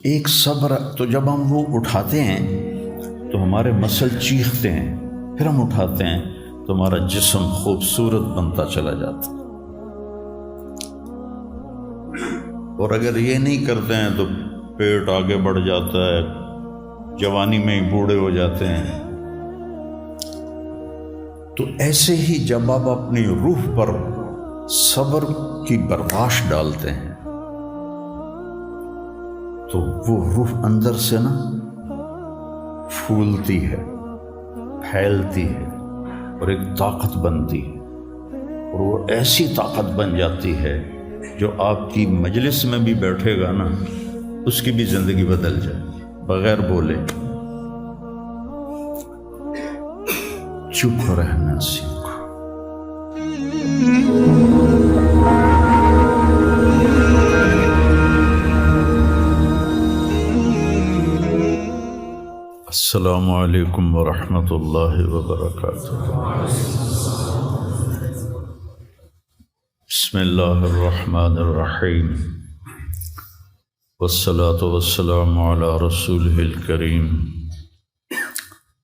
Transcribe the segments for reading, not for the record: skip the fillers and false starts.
ایک صبر، تو جب ہم وہ اٹھاتے ہیں تو ہمارے مسل چیختے ہیں، پھر ہم اٹھاتے ہیں تو ہمارا جسم خوبصورت بنتا چلا جاتا ہے۔ اور اگر یہ نہیں کرتے ہیں تو پیٹ آگے بڑھ جاتا ہے، جوانی میں ہی بوڑھے ہو جاتے ہیں۔ تو ایسے ہی جب آپ اپنی روح پر صبر کی برداشت ڈالتے ہیں تو وہ روح اندر سے نا پھولتی ہے، پھیلتی ہے اور ایک طاقت بنتی ہے، اور وہ ایسی طاقت بن جاتی ہے جو آپ کی مجلس میں بھی بیٹھے گا نا، اس کی بھی زندگی بدل جائے بغیر بولے۔ چپ رہنا سیکھو۔ السلام علیکم ورحمۃ اللہ وبرکاتہ۔ بسم اللہ الرحمن الرحیم، والصلاة والسلام علی رسولہ الکریم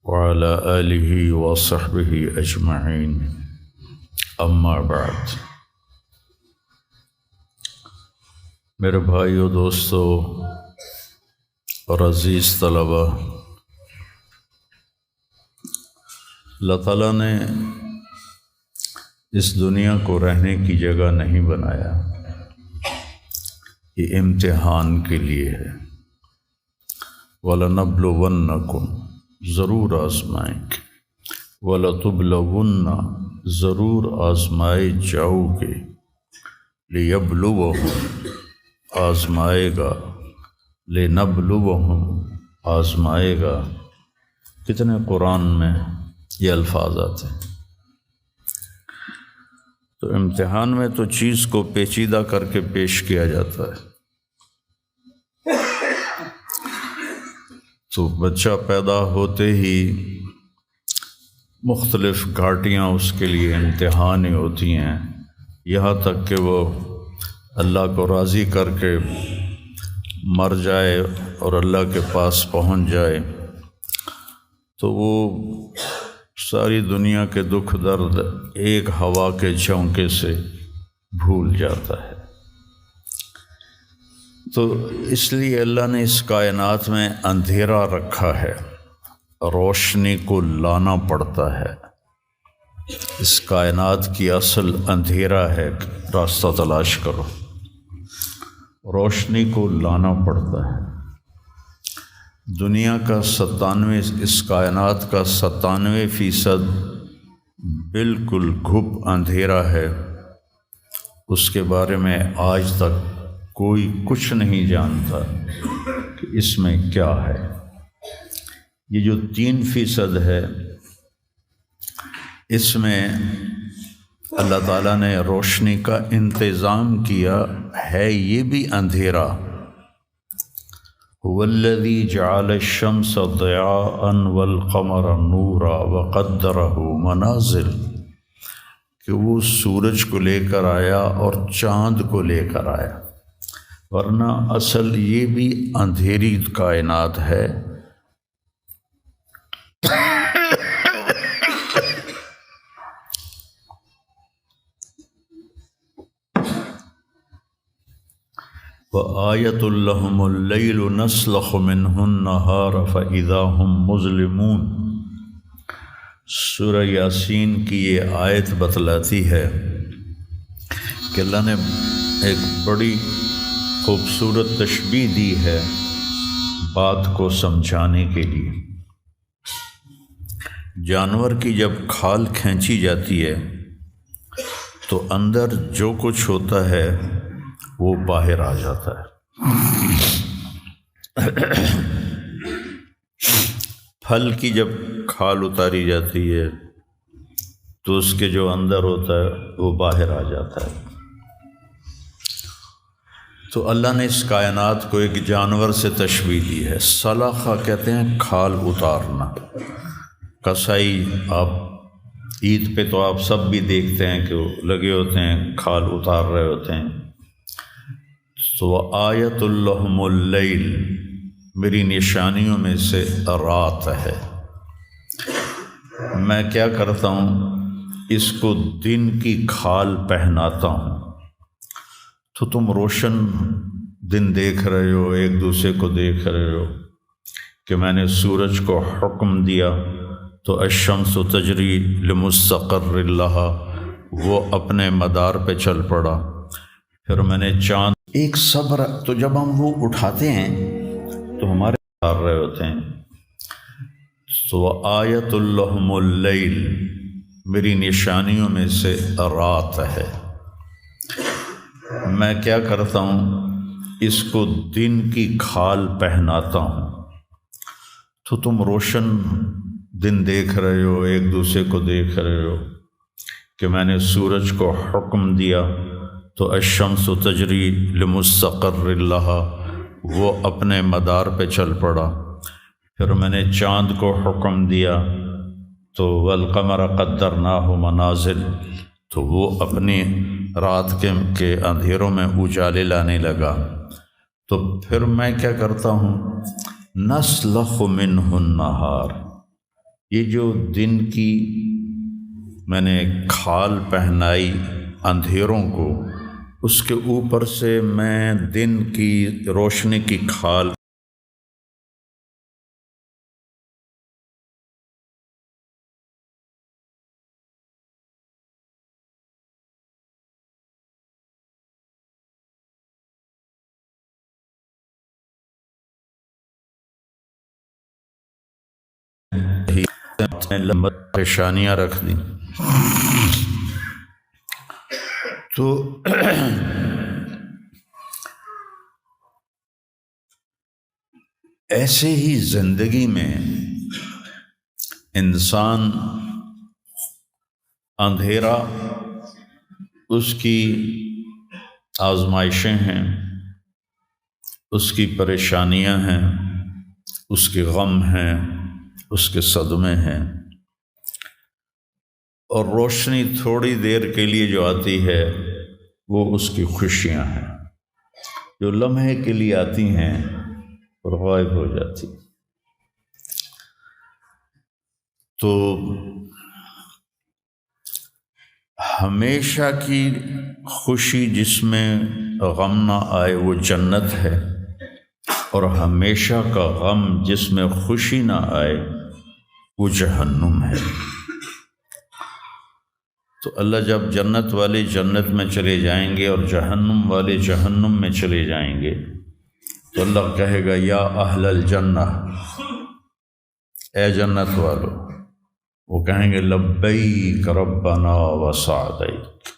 وعلی آلہ وصحبہ اجمعین، اما بعد۔ میرے بھائیو، دوستو اور عزیز طلبہ، اللہ تعالیٰ نے اس دنیا کو رہنے کی جگہ نہیں بنایا، یہ امتحان کے لیے ہے۔ وَلَنَبْلُوَنَّكُمْ، ضرور آزمائیں گے، وَلَتُبْلَوُنَّ، ضرور آزمائے جاؤ گے، لِيَبْلُوَهُمْ، آزمائے گا، لِنَبْلُوَهُمْ، آزمائے گا۔ کتنے قرآن میں یہ الفاظ آتے ہیں۔ تو امتحان میں تو چیز کو پیچیدہ کر کے پیش کیا جاتا ہے۔ تو بچہ پیدا ہوتے ہی مختلف گھاٹیاں اس کے لیے امتحان ہی ہوتی ہیں، یہاں تک کہ وہ اللہ کو راضی کر کے مر جائے اور اللہ کے پاس پہنچ جائے تو وہ ساری دنیا کے دکھ درد ایک ہوا کے جھونکے سے بھول جاتا ہے۔ تو اس لیے اللہ نے اس کائنات میں اندھیرا رکھا ہے، روشنی کو لانا پڑتا ہے۔ اس کائنات کی اصل اندھیرا ہے، راستہ تلاش کرو، روشنی کو لانا پڑتا ہے۔ دنیا کا 97، اس کائنات کا 97% بالکل گھپ اندھیرا ہے، اس کے بارے میں آج تک کوئی کچھ نہیں جانتا کہ اس میں کیا ہے۔ یہ جو 3% ہے، اس میں اللہ تعالیٰ نے روشنی کا انتظام کیا ہے، یہ بھی اندھیرا۔ هو الذی جعل الشمس ضیاء والقمر نورا وقدرہ منازل، کہ وہ سورج کو لے کر آیا اور چاند کو لے کر آیا، ورنہ اصل یہ بھی اندھیری کائنات ہے۔ وَآیَةٌ لَهُمُ اللَّیْلُ نَسْلَخُ مِنْهُ النَّهَارَ فَإِذَا هُمْ مُظْلِمُونَ۔ سورہ یاسین کی یہ آیت بتلاتی ہے کہ اللہ نے ایک بڑی خوبصورت تشبیہ دی ہے بات کو سمجھانے کے لیے۔ جانور کی جب کھال کھینچی جاتی ہے تو اندر جو کچھ ہوتا ہے وہ باہر آ جاتا ہے۔ پھل کی جب کھال اتاری جاتی ہے تو اس کے جو اندر ہوتا ہے وہ باہر آ جاتا ہے۔ تو اللہ نے اس کائنات کو ایک جانور سے تشبیہ دی ہے۔ سلخہ کہتے ہیں کھال اتارنا۔ کسائی، آپ عید پہ تو آپ سب بھی دیکھتے ہیں کہ وہ لگے ہوتے ہیں، کھال اتار رہے ہوتے ہیں۔ تو آیۃ لہم اللیل، میری نشانیوں میں سے رات ہے۔ میں کیا کرتا ہوں، اس کو دن کی کھال پہناتا ہوں، تو تم روشن دن دیکھ رہے ہو، ایک دوسرے کو دیکھ رہے ہو کہ میں نے سورج کو حکم دیا تو الشمس تجری لمستقر لہا، وہ اپنے مدار پہ چل پڑا۔ پھر میں نے چاند، ایک صبر، تو جب ہم وہ اٹھاتے ہیں تو ہمارے آ رہے ہوتے ہیں، تو آیت اللہم اللیل، میری نشانیوں میں سے رات ہے۔ میں کیا کرتا ہوں، اس کو دن کی کھال پہناتا ہوں، تو تم روشن دن دیکھ رہے ہو، ایک دوسرے کو دیکھ رہے ہو کہ میں نے سورج کو حکم دیا تو الشمس تجری لمستقر لہا، وہ اپنے مدار پہ چل پڑا۔ پھر میں نے چاند کو حکم دیا تو والقمر قدرناہ منازل، تو وہ اپنی رات کے اندھیروں میں اجالے لانے لگا۔ تو پھر میں کیا کرتا ہوں، نسلخ منہ النہار، یہ جو دن کی میں نے کھال پہنائی اندھیروں کو، اس کے اوپر سے میں دن کی روشنی کی کھال لمبا پریشانیاں رکھ دیں۔ تو ایسے ہی زندگی میں انسان اندھیرا اس کی آزمائشیں ہیں، اس کی پریشانیاں ہیں، اس کے غم ہیں، اس کے صدمے ہیں، اور روشنی تھوڑی دیر کے لیے جو آتی ہے وہ اس کی خوشیاں ہیں، جو لمحے کے لیے آتی ہیں اور غائب ہو جاتی۔ تو ہمیشہ کی خوشی جس میں غم نہ آئے وہ جنت ہے، اور ہمیشہ کا غم جس میں خوشی نہ آئے وہ جہنم ہے۔ تو اللہ جب جنت والے جنت میں چلے جائیں گے اور جہنم والے جہنم میں چلے جائیں گے، تو اللہ کہے گا یا اہل الجنہ، اے جنت والو، وہ کہیں گے لبیک ربنا وسعدیک،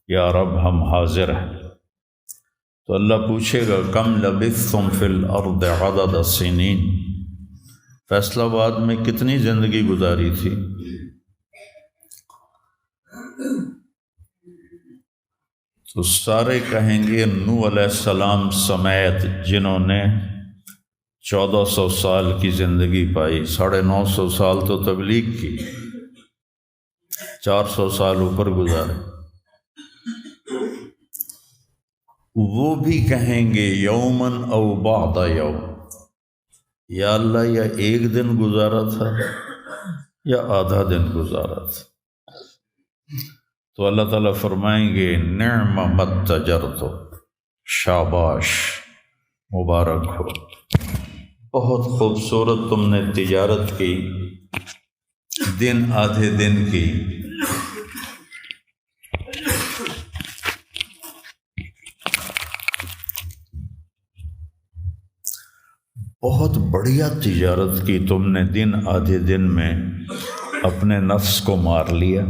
یا رب ہم حاضر ہیں۔ تو اللہ پوچھے گا کم لبثتم فی الارض عدد السنین، فیصل آباد میں کتنی زندگی گزاری تھی؟ تو سارے کہیں گے نوح علیہ السلام سمیت، جنہوں نے 1400 سال کی زندگی پائی، 950 سال تو تبلیغ کی، 400 سال اوپر گزارے، وہ بھی کہیں گے یومن او بعد یوم، یا اللہ یا ایک دن گزارا تھا یا آدھا دن گزارا تھا۔ تو اللہ تعالیٰ فرمائیں گے نعم متجرت، شاباش، مبارک ہو، بہت خوبصورت تم نے تجارت کی، دن آدھے دن کی۔ بہت بڑھیا تجارت کی تم نے، دن آدھے دن میں اپنے نفس کو مار لیا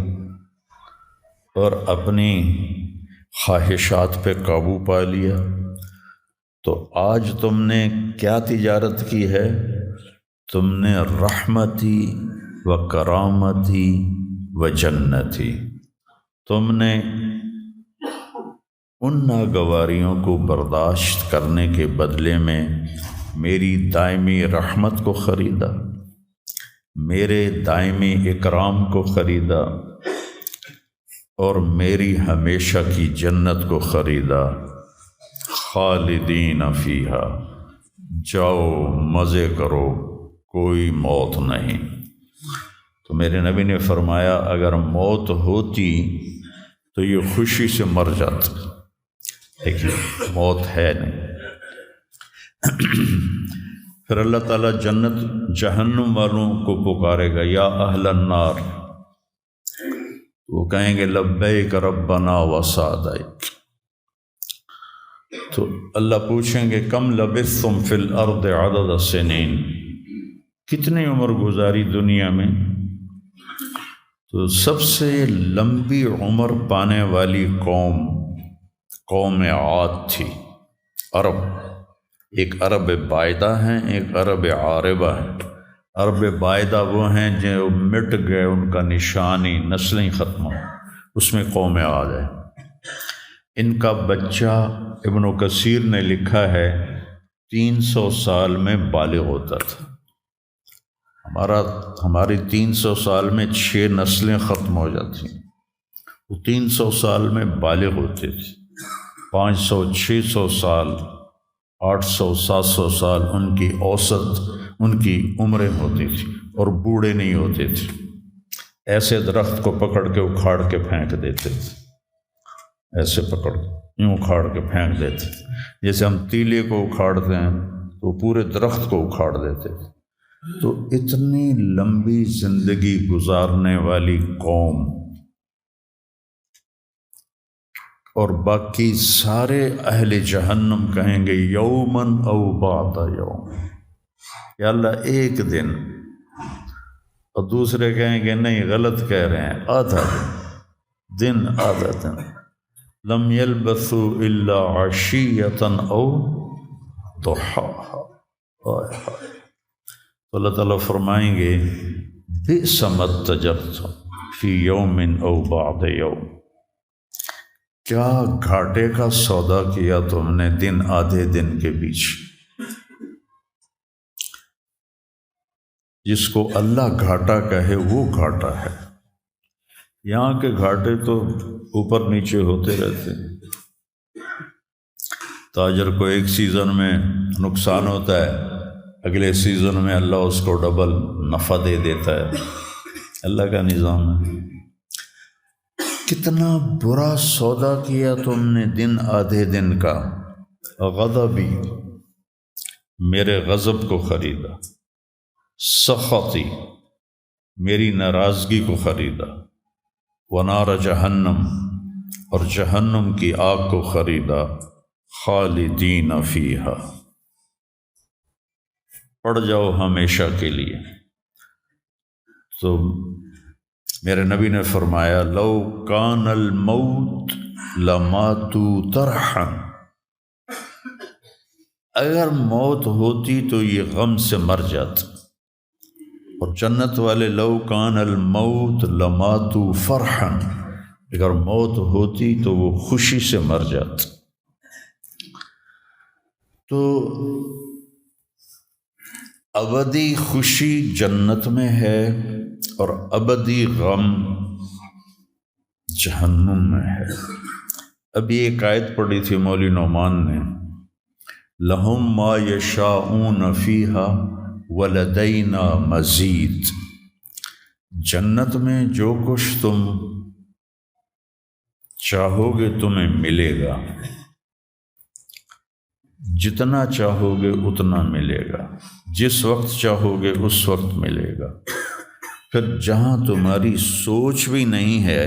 اور اپنی خواہشات پہ قابو پا لیا۔ تو آج تم نے کیا تجارت کی ہے؟ تم نے رحمتی و کرامتی و جنتی، تم نے ان ناگواریوں کو برداشت کرنے کے بدلے میں میری دائمی رحمت کو خریدا، میرے دائمی اکرام کو خریدا، اور میری ہمیشہ کی جنت کو خریدا، خالدین فیہا، جاؤ مزے کرو، کوئی موت نہیں۔ تو میرے نبی نے فرمایا اگر موت ہوتی تو یہ خوشی سے مر جاتا، لیکن موت ہے نہیں۔ پھر اللہ تعالیٰ جنت جہنم والوں کو پکارے گا، یا اہل النار، وہ کہیں گے لبیک ربنا وسعدیک۔ تو اللہ پوچھیں گے کم لبثتم فی الارض عدد سنین، کتنی عمر گزاری دنیا میں؟ تو سب سے لمبی عمر پانے والی قوم عاد تھی، عرب۔ ایک عرب بائدہ ہیں، ایک عرب عاربہ ہیں۔ عرب بائدہ وہ ہیں جو مٹ گئے، ان کا نشانی نسلیں ختم ہو، اس میں قوم عاد ہے۔ ان کا بچہ ابن کثیر نے لکھا ہے 300 سال میں بالغ ہوتا تھا۔ ہماری 300 سال میں 6 نسلیں ختم ہو جاتی ہیں، وہ 300 سال میں بالغ ہوتے تھے۔ 500 600 سال 800 700 سال ان کی اوسط ان کی عمریں ہوتی تھی، اور بوڑھے نہیں ہوتے تھے۔ ایسے درخت کو پکڑ کے اکھاڑ کے پھینک دیتے تھے، ایسے پکڑ یوں اکھاڑ کے پھینک دیتے تھے، جیسے ہم تیلے کو اکھاڑتے ہیں تو پورے درخت کو اکھاڑ دیتے تھے۔ تو اتنی لمبی زندگی گزارنے والی قوم، اور باقی سارے اہل جہنم کہیں گے یومن او بعد یوم، یا اللہ ایک دن، اور دوسرے کہیں گے نہیں غلط کہہ رہے ہیں، آدھا دن آدھا دن۔ لم یلبثوا الا عشیۃ او ضحاہا۔ تو اللہ تعالیٰ فرمائیں گے بئس ما اتجرتم فی یوم او بعد یوم، کیا گھاٹے کا سودا کیا تم نے دن آدھے دن کے بیچ۔ جس کو اللہ گھاٹا کہے وہ گھاٹا ہے، یہاں کے گھاٹے تو اوپر نیچے ہوتے رہتے ہیں۔ تاجر کو ایک سیزن میں نقصان ہوتا ہے، اگلے سیزن میں اللہ اس کو ڈبل نفع دے دیتا ہے، اللہ کا نظام ہے۔ کتنا برا سودا کیا تم نے دن آدھے دن کا۔ غضبی، میرے غضب کو خریدا، سخطی، میری ناراضگی کو خریدا، ونار جہنم، اور جہنم کی آگ کو خریدا، خالدین فیہا، پڑ جاؤ ہمیشہ کے لیے۔ تو میرے نبی نے فرمایا لو کان الموت لماتوا طرحا، اگر موت ہوتی تو یہ غم سے مر جاتا۔ اور جنت والے لو کان الموت لماتوا فرحا، اگر موت ہوتی تو وہ خوشی سے مر جاتا۔ تو ابدی خوشی جنت میں ہے اور ابدی غم جہنم میں ہے۔ ابھی ایک آیت پڑھی تھی مولوی نعمان نے، لہم ما یشاءون فیہا ولدینا مزید، جنت میں جو کچھ تم چاہو گے تمہیں ملے گا، جتنا چاہو گے اتنا ملے گا، جس وقت چاہو گے اس وقت ملے گا۔ پھر جہاں تمہاری سوچ بھی نہیں ہے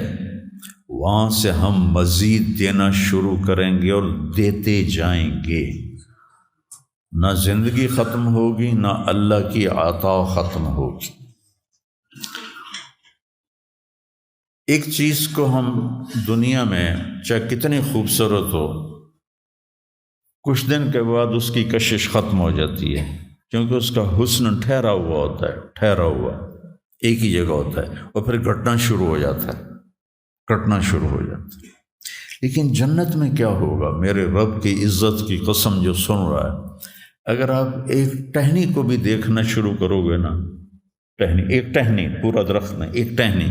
وہاں سے ہم مزید دینا شروع کریں گے اور دیتے جائیں گے۔ نہ زندگی ختم ہوگی، نہ اللہ کی عطا ختم ہوگی۔ ایک چیز کو ہم دنیا میں چاہے کتنی خوبصورت ہو، کچھ دن کے بعد اس کی کشش ختم ہو جاتی ہے، کیونکہ اس کا حسن ٹھہرا ہوا ہوتا ہے، ٹھہرا ہوا ایک ہی جگہ ہوتا ہے، اور پھر گھٹنا شروع ہو جاتا ہے، کٹنا شروع ہو جاتا ہے۔ لیکن جنت میں کیا ہوگا؟ میرے رب کی عزت کی قسم جو سن رہا ہے، اگر آپ ایک ٹہنی کو بھی دیکھنا شروع کرو گے نا، ایک ٹہنی، پورا درخت نہیں، ایک ٹہنی،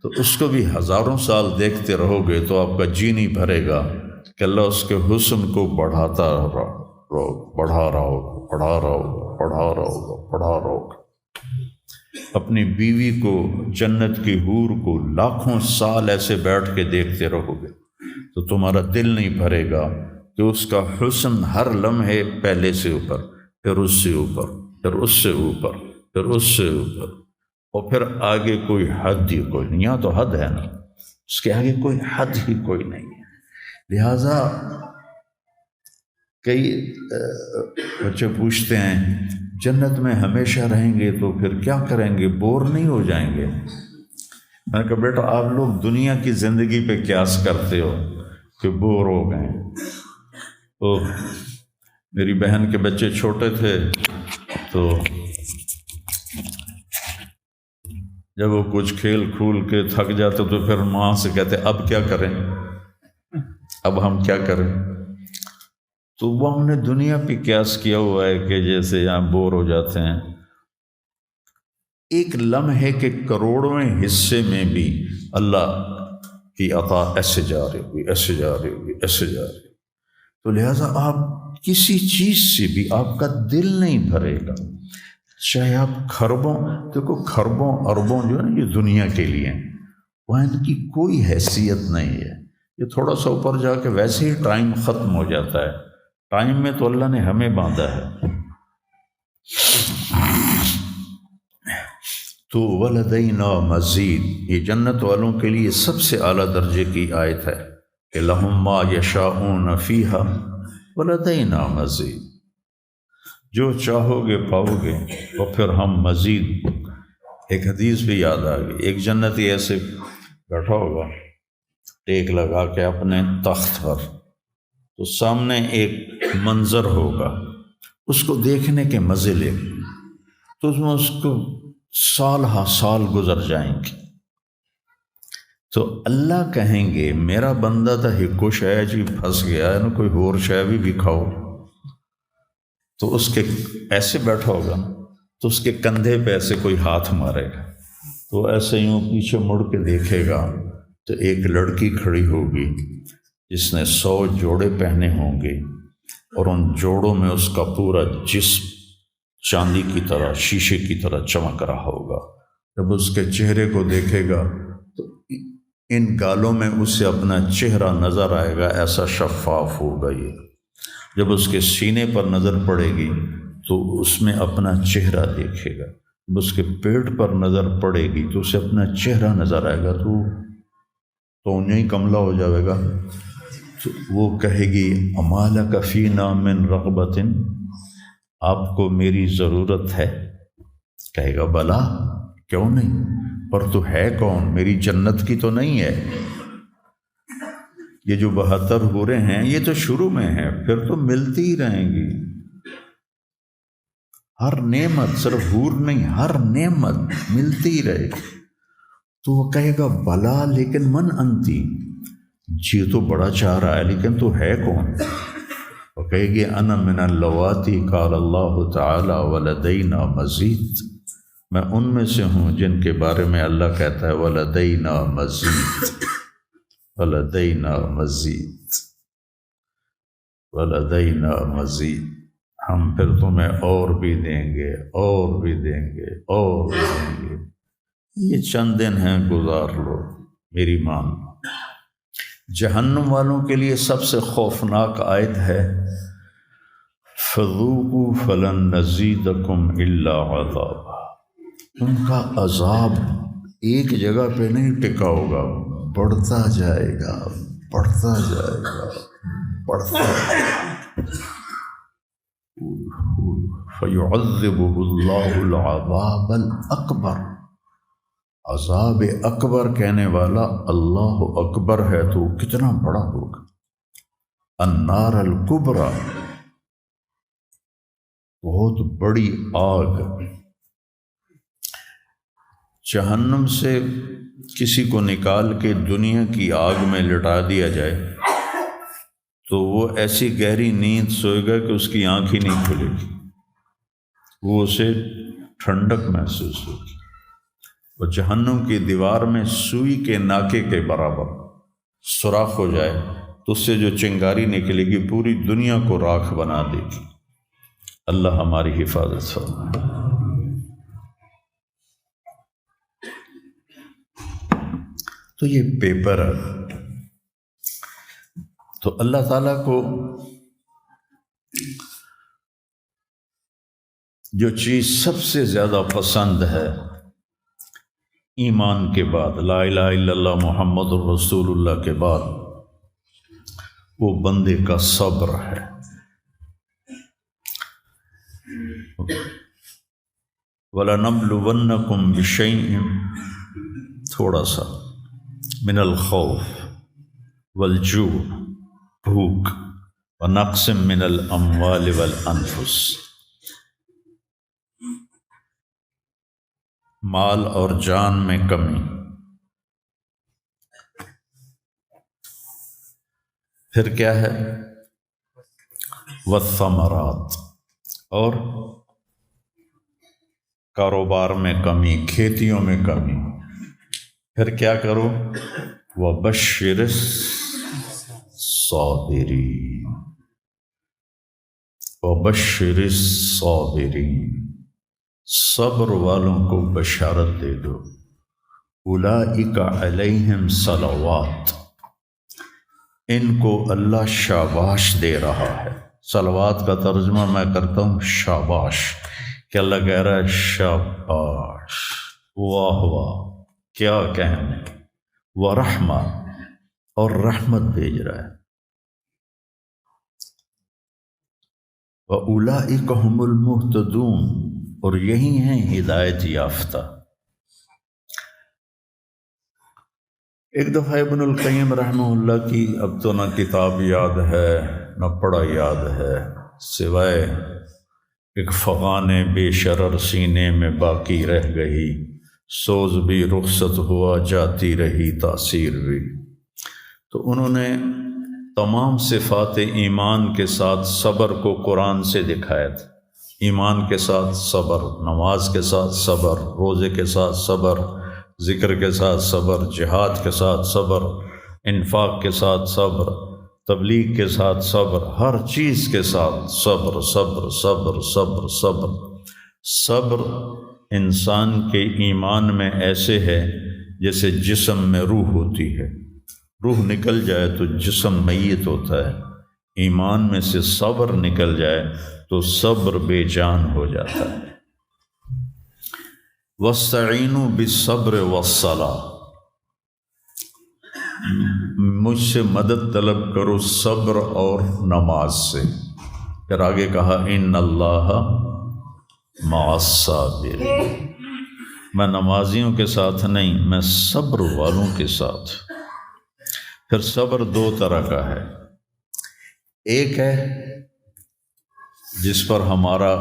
تو اس کو بھی ہزاروں سال دیکھتے رہو گے تو آپ کا جی نہیں بھرے گا کہ اللہ اس کے حسن کو بڑھاتا رہا، پڑھا رہا ہوگا اپنی بیوی کو، جنت کی حور کو لاکھوں سال ایسے بیٹھ کے دیکھتے رہو گے تو تمہارا دل نہیں بھرے گا کہ اس کا حسن ہر لمحے پہلے سے اوپر، پھر اس سے اوپر، پھر اس سے اوپر، پھر اس سے اوپر، اور پھر آگے کوئی حد ہی کوئی نہیں۔ یہاں تو حد ہے نا، اس کے آگے کوئی حد ہی کوئی نہیں ہے۔ لہٰذا کئی بچے پوچھتے ہیں جنت میں ہمیشہ رہیں گے تو پھر کیا کریں گے، بور نہیں ہو جائیں گے؟ میں نے کہا بیٹا آپ لوگ دنیا کی زندگی پہ قیاس کرتے ہو کہ بور ہو گئے۔ تو میری بہن کے بچے چھوٹے تھے تو جب وہ کچھ کھیل کھول کے تھک جاتے تو پھر ماں سے کہتے اب کیا کریں، اب ہم کیا کریں؟ تو وہ ہم نے دنیا پہ قیاس کیا ہوا ہے کہ جیسے یہاں بور ہو جاتے ہیں، ایک لمحے کے کروڑویں حصے میں بھی اللہ کی عطا ایسے جا رہی ہوگی، ایسے جا رہی ہوگی، ایسے جا رہی ہوگی۔ تو لہٰذا آپ کسی چیز سے بھی آپ کا دل نہیں بھرے گا، چاہے آپ کھربوں، دیکھو کھربوں اربوں جو ہے نا یہ دنیا کے لیے ہیں، وہاں ان کی کوئی حیثیت نہیں ہے۔ یہ تھوڑا سا اوپر جا کے ویسے ہی ٹائم ختم ہو جاتا ہے، ٹائم میں تو اللہ نے ہمیں باندھا ہے۔ تو وَلَدَيْنَا مَزِيدٌ، یہ جنت والوں کے لیے سب سے اعلیٰ درجے کی آیت ہے کہ لَهُم مَّا يَشَاءُونَ فِيهَا وَلَدَيْنَا مَزِيدٌ، جو چاہو گے پاؤ گے، اور پھر ہم مزید۔ ایک حدیث بھی یاد آ گئی، ایک جنتی ایسے بیٹھا ہوگا ٹیک لگا کے اپنے تخت پر، تو سامنے ایک منظر ہوگا، اس کو دیکھنے کے مزے لے، تو اس میں اس کو سال ہا سال گزر جائیں گے۔ تو اللہ کہیں گے میرا بندہ تھا ہکو شے جی پھنس گیا ہے نا، کوئی اور شے بھی کھاؤ۔ تو اس کے ایسے بیٹھا ہوگا تو اس کے کندھے پہ ایسے کوئی ہاتھ مارے گا، تو ایسے یوں پیچھے مڑ کے دیکھے گا تو ایک لڑکی کھڑی ہوگی جس نے 100 جوڑے پہنے ہوں گے، اور ان جوڑوں میں اس کا پورا جسم چاندی کی طرح، شیشے کی طرح چمک رہا ہوگا۔ جب اس کے چہرے کو دیکھے گا تو ان گالوں میں اسے اپنا چہرہ نظر آئے گا، ایسا شفاف ہوگا یہ۔ جب اس کے سینے پر نظر پڑے گی تو اس میں اپنا چہرہ دیکھے گا، جب اس کے پیٹ پر نظر پڑے گی تو اسے اپنا چہرہ نظر آئے گا، تو انہیں ہی کملا ہو جائے گا۔ تو وہ کہے گی اما لک فینا من رغبۃ، آپ کو میری ضرورت ہے؟ کہے گا بلا، کیوں نہیں، پر تو ہے کون، میری جنت کی تو نہیں ہے۔ یہ جو 72 حوریں ہیں یہ تو شروع میں ہیں، پھر تو ملتی ہی رہیں گی۔ ہر نعمت، صرف حور نہیں، ہر نعمت ملتی ہی رہے گی۔ تو وہ کہے گا بلا لیکن من انتی، جی تو بڑا چاہ رہا ہے لیکن تو ہے کون؟ وہ کہے گی انا من اللواتی قال اللہ تعالی ولدینا مزید، میں ان میں سے ہوں جن کے بارے میں اللہ کہتا ہے ولدینا مزید، ولدینا مزید، ولدینا مزید، ہم پھر تمہیں اور بھی دیں گے، اور بھی دیں گے، اور بھی دیں گے۔ یہ چند دن ہیں، گزار لو، میری مان۔ جہنم والوں کے لیے سب سے خوفناک آیت ہے فَذُوقُوا فَلَن نَّزِيدَكُمْ إِلَّا عَذَابًا، ان کا عذاب ایک جگہ پہ نہیں ٹکا ہوگا، بڑھتا جائے گا، بڑھتا جائے گا، بڑھتا جائے گا۔ فَيُعَذِّبُهُ اللَّهُ الْعَذَابَ الْأَكْبَرَ، عذاب اکبر کہنے والا اللہ اکبر ہے تو کتنا بڑا ہوگا۔ النار الکبریٰ، بہت بڑی آگ۔ جہنم سے کسی کو نکال کے دنیا کی آگ میں لٹا دیا جائے تو وہ ایسی گہری نیند سوئے گا کہ اس کی آنکھ ہی نہیں کھلے گی، وہ اسے ٹھنڈک محسوس ہوگی۔ اور جہنم کی دیوار میں سوئی کے ناکے کے برابر سوراخ ہو جائے تو اس سے جو چنگاری نکلے گی پوری دنیا کو راکھ بنا دے گی۔ اللہ ہماری حفاظت فرمائے۔ تو یہ پیپر ہے، تو اللہ تعالیٰ کو جو چیز سب سے زیادہ پسند ہے ایمان کے بعد، لا الہ الا اللہ محمد الرسول اللہ کے بعد، وہ بندے کا صبر ہے۔ وَلَنَبْلُوَنَّكُمْ بِشَيْءٍ، تھوڑا سا، من الخوف والجوع، بھوک، ونقص من الاموال والانفس، مال اور جان میں کمی، پھر کیا ہے، والثمرات، اور کاروبار میں کمی، کھیتیوں میں کمی، پھر کیا کرو، وَبَشِّرِ الصَّابِرِينَ، وَبَشِّرِ الصَّابِرِينَ، صبر والوں کو بشارت دے دو، اولئک علیہم صلوات، ان کو اللہ شاباش دے رہا ہے۔ صلوات کا ترجمہ میں کرتا ہوں شاباش، کہ اللہ کہہ رہا ہے شاباش، واہ واہ، کیا کہنے، ورحمہ، اور رحمت بھیج رہا ہے، وَأُولَئِكَ هُمُ الْمُهْتَدُونَ، اور یہی ہیں ہدایت یافتہ۔ ایک دفعہ ابن القیم رحمہ اللہ کی اب تو نہ کتاب یاد ہے نہ پڑھا یاد ہے، سوائے ایک فغان بے شرر سینے میں باقی رہ گئی، سوز بھی رخصت ہوا جاتی رہی تاثیر بھی۔ تو انہوں نے تمام صفات ایمان کے ساتھ صبر کو قرآن سے دکھایا تھا۔ ایمان کے ساتھ صبر، نماز کے ساتھ صبر، روزے کے ساتھ صبر، ذکر کے ساتھ صبر، جہاد کے ساتھ صبر، انفاق کے ساتھ صبر، تبلیغ کے ساتھ صبر، ہر چیز کے ساتھ صبر صبر صبر صبر صبر۔ صبر انسان کے ایمان میں ایسے ہے جیسے جسم میں روح ہوتی ہے، روح نکل جائے تو جسم میت ہوتا ہے، ایمان میں سے صبر نکل جائے تو صبر بے جان ہو جاتا ہے۔ وَاسْتَعِینُوا بِالصَّبْرِ وَالصَّلَاةِ، مجھ سے مدد طلب کرو صبر اور نماز سے۔ پھر آگے کہا ان اللہ مع الصابرین، میں نمازیوں کے ساتھ نہیں، میں صبر والوں کے ساتھ۔ پھر صبر دو طرح کا ہے، ایک ہے جس پر ہمارا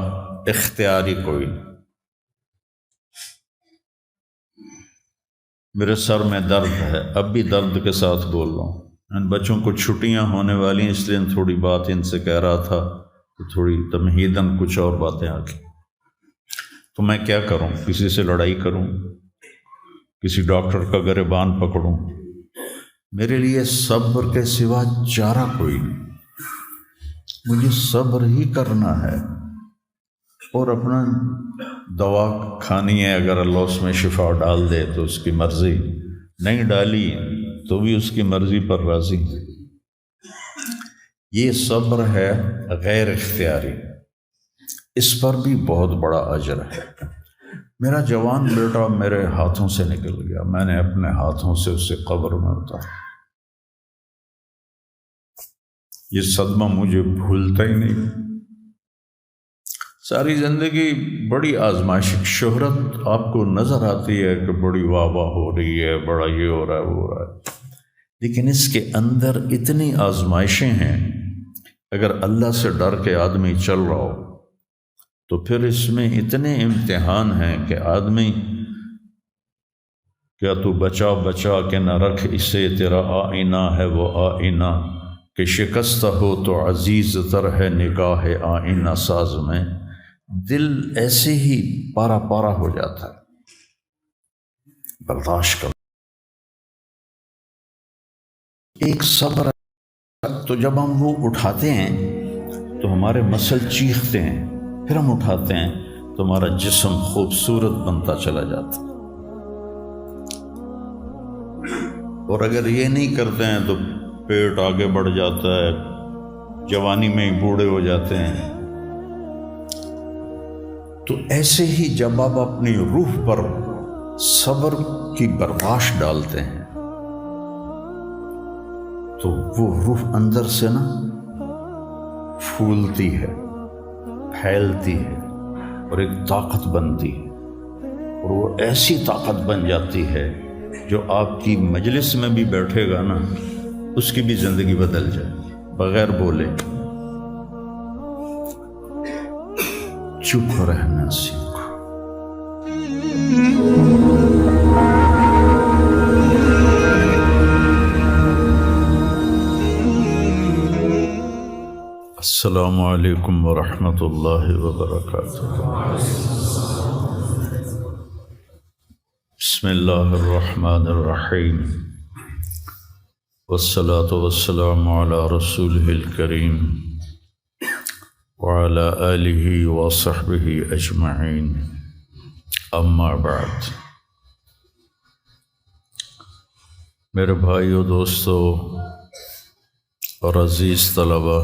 اختیاری کوئی، میرے سر میں درد ہے، اب بھی درد کے ساتھ بول رہا ہوں، ان بچوں کو چھٹیاں ہونے والی ہیں اس لیے تھوڑی بات ان سے کہہ رہا تھا تو تھوڑی تمہیداً کچھ اور باتیں آ گئی۔ تو میں کیا کروں، کسی سے لڑائی کروں، کسی ڈاکٹر کا گریبان پکڑوں؟ میرے لیے صبر کے سوا چارہ کوئی نہیں، مجھے صبر ہی کرنا ہے، اور اپنا دوا کھانی ہے، اگر اللہ اس میں شفا ڈال دے تو اس کی مرضی، نہیں ڈالی تو بھی اس کی مرضی پر راضی۔ یہ صبر ہے غیر اختیاری، اس پر بھی بہت بڑا اجر ہے۔ میرا جوان بیٹا میرے ہاتھوں سے نکل گیا، میں نے اپنے ہاتھوں سے اسے قبر میں اتارا، یہ صدمہ مجھے بھولتا ہی نہیں۔ ساری زندگی بڑی آزمائش، شہرت آپ کو نظر آتی ہے کہ بڑی واہ واہ ہو رہی ہے، بڑا یہ ہو رہا ہے وہ ہو رہا ہے، لیکن اس کے اندر اتنی آزمائشیں ہیں، اگر اللہ سے ڈر کے آدمی چل رہا ہو تو پھر اس میں اتنے امتحان ہیں کہ آدمی، کیا تو بچا بچا کے نہ رکھ اسے، تیرا آئینہ ہے وہ آئینہ، کہ شکستہ ہو تو عزیز تر ہے نگاہ آئینہ ساز میں۔ دل ایسے ہی پارا پارا ہو جاتا ہے، برداشت کر۔ ایک صبر تو جب ہم وہ اٹھاتے ہیں تو ہمارے مسل چیختے ہیں، پھر ہم اٹھاتے ہیں تو ہمارا جسم خوبصورت بنتا چلا جاتا ہے۔ اور اگر یہ نہیں کرتے ہیں تو پیٹ آگے بڑھ جاتا ہے، جوانی میں ہی بوڑھے ہو جاتے ہیں۔ تو ایسے ہی جب آپ اپنی روح پر صبر کی برباش ڈالتے ہیں تو وہ روح اندر سے نا پھولتی ہے، پھیلتی ہے اور ایک طاقت بنتی ہے، اور وہ ایسی طاقت بن جاتی ہے جو آپ کی مجلس میں بھی بیٹھے گا نا اس کی بھی زندگی بدل جائے بغیر بولے۔ چپ رہنا سیکھو۔ السلام علیکم ورحمۃ اللہ وبرکاتہ۔ بسم اللہ الرحمن الرحیم، والصلاة والسلام علی رسولہ الکریم وعلی آلہ وصحبہ اجمعین، اما بعد۔ میرے بھائیو، دوستو اور عزیز طلبہ،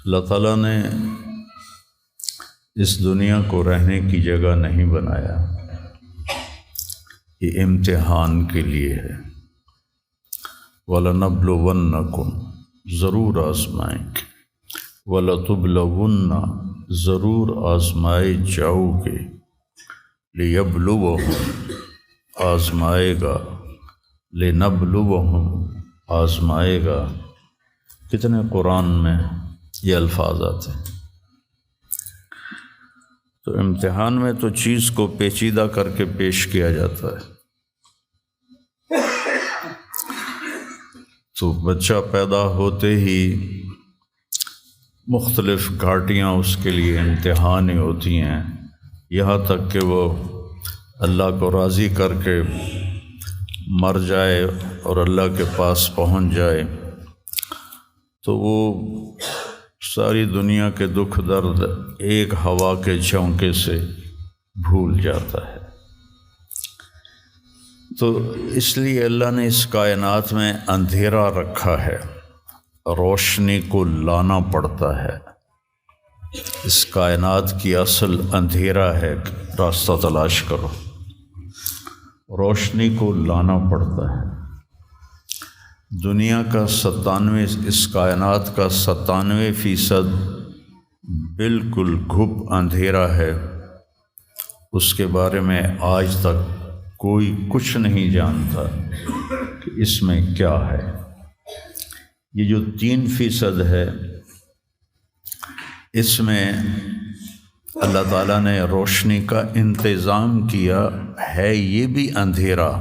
اللہ تعالیٰ نے اس دنیا کو رہنے کی جگہ نہیں بنایا، یہ امتحان کے لیے ہے۔ وَلَنَبْلُوَنَّكُمْ، ضرور آزمائیں گے، وَلَتُبْلَوُنَّ، ضرور آزمائے جاؤ گے، لِيَبْلُوَهُمْ، آزمائے گا، لِنَبْلُوَهُمْ، آزمائے گا۔ کتنے قرآن میں یہ الفاظ آتے ہیں۔ تو امتحان میں تو چیز کو پیچیدہ کر کے پیش کیا جاتا ہے۔ تو بچہ پیدا ہوتے ہی مختلف گھاٹیاں اس کے لیے امتحان ہی ہوتی ہیں، یہاں تک کہ وہ اللہ کو راضی کر کے مر جائے اور اللہ کے پاس پہنچ جائے تو وہ ساری دنیا کے دکھ درد ایک ہوا کے جھونکے سے بھول جاتا ہے۔ تو اس لیے اللہ نے اس کائنات میں اندھیرا رکھا ہے، روشنی کو لانا پڑتا ہے۔ اس کائنات کی اصل اندھیرا ہے، راستہ تلاش کرو، روشنی کو لانا پڑتا ہے۔ دنیا کا 97، اس کائنات کا 97% بالکل گھپ اندھیرا ہے، اس کے بارے میں آج تک کوئی کچھ نہیں جانتا کہ اس میں کیا ہے۔ یہ جو 3% ہے، اس میں اللہ تعالیٰ نے روشنی کا انتظام کیا ہے، یہ بھی اندھیرا۔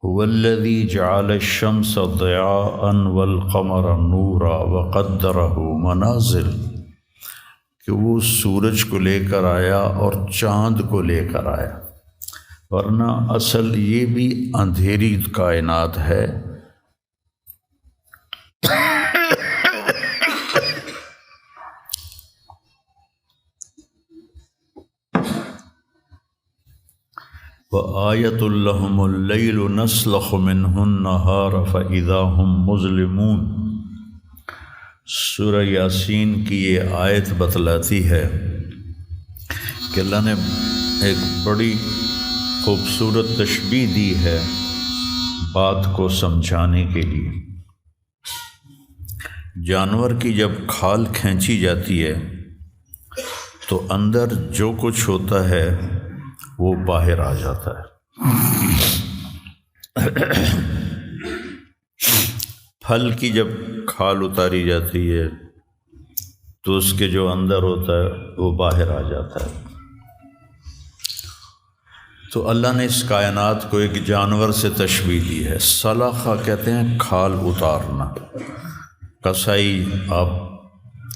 هو الذی جعل الشمس ضیاء والقمر نورا وقدرہ منازل، کہ وہ سورج کو لے کر آیا اور چاند کو لے کر آیا، ورنہ اصل یہ بھی اندھیری کائنات ہے۔ وَآیَةٌ لَهُمُ اللَّیْلُ نَسْلَخُ مِنْهُ النَّهَارَ فَإِذَا هُمْ مُظْلِمُونَ۔ سورہ یاسین کی یہ آیت بتلاتی ہے کہ اللہ نے ایک بڑی خوبصورت تشبیہ دی ہے بات کو سمجھانے کے لیے۔ جانور کی جب کھال کھینچی جاتی ہے تو اندر جو کچھ ہوتا ہے وہ باہر آ جاتا ہے۔ پھل کی جب کھال اتاری جاتی ہے تو اس کے جو اندر ہوتا ہے وہ باہر آ جاتا ہے۔ تو اللہ نے اس کائنات کو ایک جانور سے تشبیہ دی ہے۔ سلخہ کہتے ہیں کھال اتارنا۔ کسائی آپ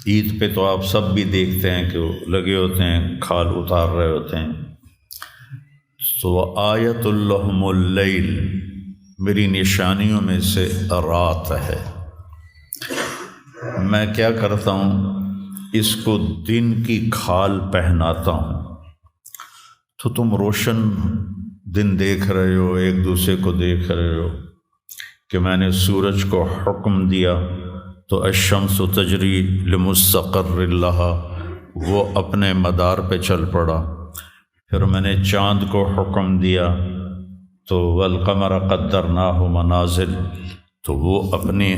عید پہ تو آپ سب بھی دیکھتے ہیں کہ وہ لگے ہوتے ہیں، کھال اتار رہے ہوتے ہیں۔ تو آیت لہم اللیل، میری نشانیوں میں سے رات ہے۔ میں کیا کرتا ہوں، اس کو دن کی کھال پہناتا ہوں، تو تم روشن دن دیکھ رہے ہو، ایک دوسرے کو دیکھ رہے ہو کہ میں نے سورج کو حکم دیا تو الشمس تجری لمستقر لہا، وہ اپنے مدار پہ چل پڑا۔ پھر میں نے چاند کو حکم دیا تو والقمر قدرناہ منازل، تو وہ اپنی